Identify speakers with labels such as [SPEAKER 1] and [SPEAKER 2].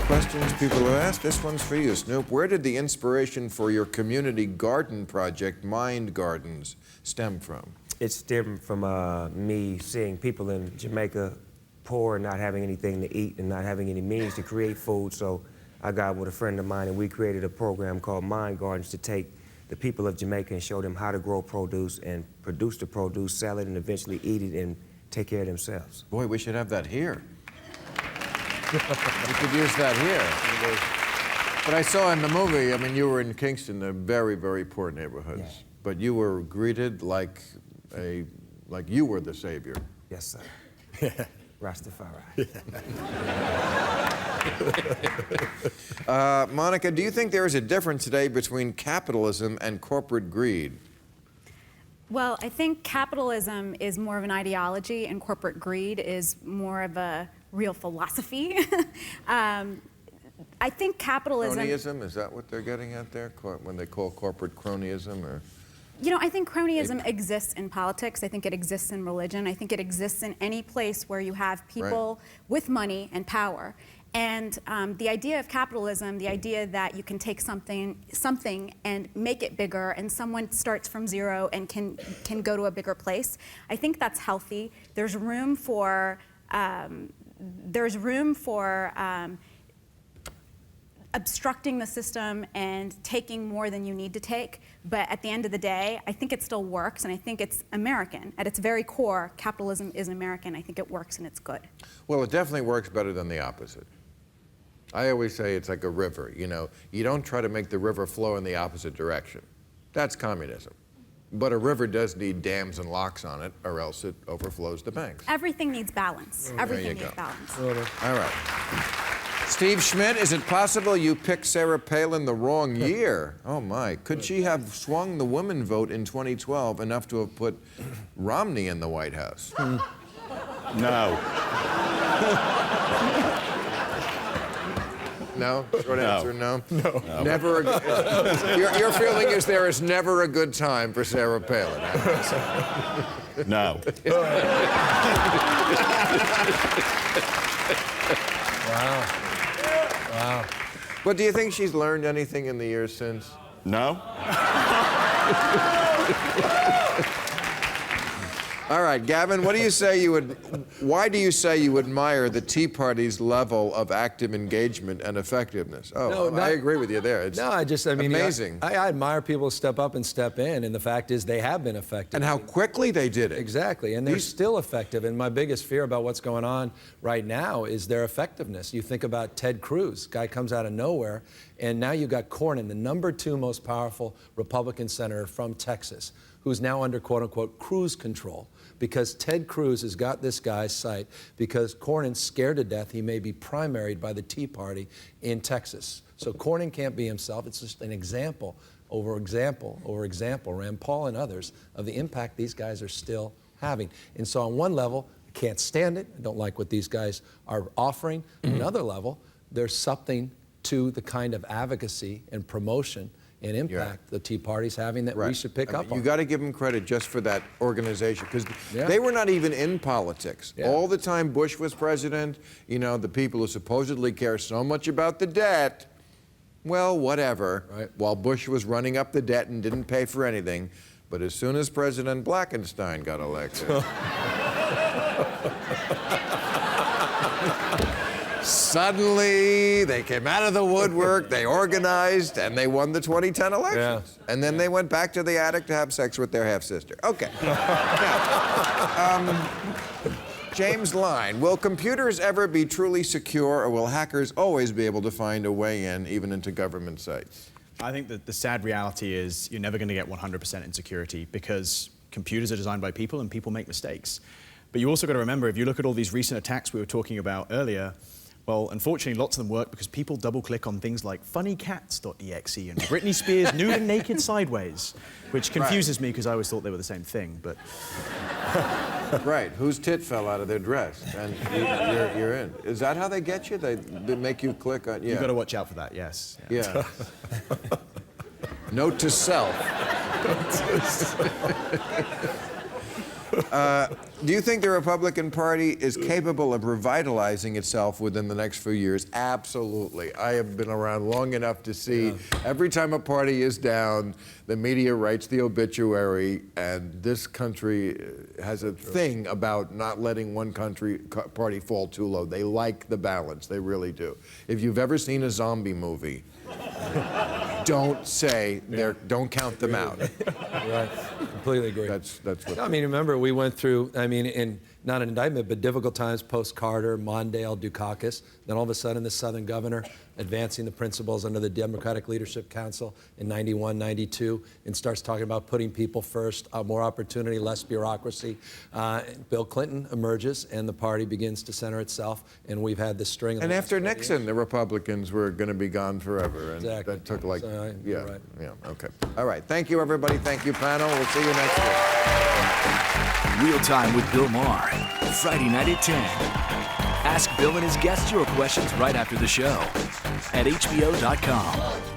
[SPEAKER 1] questions people have asked. This one's for you, Snoop. Where did the inspiration for your community garden project, Mind Gardens, stem from?
[SPEAKER 2] It stemmed from me seeing people in Jamaica poor, not having anything to eat and not having any means to create food. So I got with a friend of mine and we created a program called Mind Gardens to take the people of Jamaica and show them how to grow produce and produce the produce, sell it, and eventually eat it and take care of themselves.
[SPEAKER 1] Boy, we should have that here. We could use that here. But I saw in the movie, I mean, you were in Kingston, a very, very poor neighborhoods.
[SPEAKER 2] Yeah.
[SPEAKER 1] But you were greeted like you were the savior.
[SPEAKER 2] Yes, sir. Rastafari.
[SPEAKER 1] Monica, do you think there is a difference today between capitalism and corporate greed?
[SPEAKER 3] Well, I think capitalism is more of an ideology and corporate greed is more of a real philosophy. I think capitalism...
[SPEAKER 1] Cronyism, is that what they're getting at there, when they call corporate cronyism? Or...
[SPEAKER 3] You know, I think cronyism exists in politics. I think it exists in religion. I think it exists in any place where you have people with money and power. And the idea of capitalism, the idea that you can take something and make it bigger, and someone starts from zero and can go to a bigger place, I think that's healthy. There's room for obstructing the system and taking more than you need to take, but at the end of the day, I think it still works, and I think it's American. At its very core, capitalism is American. I think it works and it's good.
[SPEAKER 1] Well, it definitely works better than the opposite. I always say it's like a river, you know. You don't try to make the river flow in the opposite direction. That's communism. But a river does need dams and locks on it, or else it overflows the banks.
[SPEAKER 3] Everything needs balance. Everything needs balance.
[SPEAKER 1] All right. Steve Schmidt, is it possible you picked Sarah Palin the wrong year? Oh my, could she have swung the women vote in 2012 enough to have put Romney in the White House?
[SPEAKER 4] No.
[SPEAKER 1] No? Short answer, no?
[SPEAKER 4] No.
[SPEAKER 1] Never your feeling is there is never a good time for Sarah Palin.
[SPEAKER 4] No.
[SPEAKER 1] Wow. Wow. But do you think she's learned anything in the years since?
[SPEAKER 4] No.
[SPEAKER 1] All right, Gavin, what do you say why do you say you admire the Tea Party's level of active engagement and effectiveness? Oh, no, I agree with you there. It's amazing.
[SPEAKER 5] I admire people step up and step in, and the fact is they have been effective.
[SPEAKER 1] And how quickly they did it.
[SPEAKER 5] Exactly, and they're still effective, and my biggest fear about what's going on right now is their effectiveness. You think about Ted Cruz, guy comes out of nowhere, and now you've got Cornyn, the #2 most powerful Republican senator from Texas, who's now under quote-unquote cruise control because Ted Cruz has got this guy's sight because Cornyn's scared to death he may be primaried by the Tea Party in Texas. So Cornyn can't be himself. It's just an example over example over example, Rand Paul and others, of the impact these guys are still having. And so on one level, I can't stand it. I don't like what these guys are offering. On another level, there's something to the kind of advocacy and promotion and impact the Tea Party's having that we should pick up on.
[SPEAKER 1] You got to give them credit just for that organization, because they were not even in politics. All the time Bush was president, you know, the people who supposedly care so much about the debt, well, whatever, while Bush was running up the debt and didn't pay for anything. But as soon as President Blackenstein got elected, suddenly, they came out of the woodwork, they organized, and they won the 2010 elections. And then they went back to the attic to have sex with their half-sister. Okay. Now, James Lyne, will computers ever be truly secure, or will hackers always be able to find a way in, even into government sites?
[SPEAKER 6] I think that the sad reality is you're never going to get 100% in security because computers are designed by people and people make mistakes. But you also got to remember, if you look at all these recent attacks we were talking about earlier, well, unfortunately, lots of them work because people double-click on things like funnycats.exe and Britney Spears nude and naked sideways, which confuses me because I always thought they were the same thing, but...
[SPEAKER 1] Right, whose tit fell out of their dress, and you're in. Is that how they get you? They make you click on...
[SPEAKER 6] You've got to watch out for that, yes.
[SPEAKER 1] Yeah. Note to self. Do you think the Republican Party is capable of revitalizing itself within the next few years? Absolutely. I have been around long enough to see every time a party is down, the media writes the obituary, and this country has a thing about not letting one party fall too low. They like the balance. They really do. If you've ever seen a zombie movie, don't don't count them out.
[SPEAKER 5] Right, completely agree.
[SPEAKER 1] That's what.
[SPEAKER 5] I mean, remember, we went through, in not an indictment, but difficult times post-Carter, Mondale, Dukakis. Then all of a sudden, the Southern governor advancing the principles under the Democratic Leadership Council in 91, 92, and starts talking about putting people first, more opportunity, less bureaucracy. Bill Clinton emerges, and the party begins to center itself, and we've had this string of...
[SPEAKER 1] And after Nixon, the Republicans were going to be gone forever. And
[SPEAKER 5] exactly.
[SPEAKER 1] that took like,
[SPEAKER 5] So,
[SPEAKER 1] yeah,
[SPEAKER 5] right.
[SPEAKER 1] yeah, okay. All right, thank you, everybody. Thank you, panel. We'll see you next week.
[SPEAKER 7] Real Time with Bill Maher, Friday night at 10. Ask Bill and his guests your questions right after the show at HBO.com.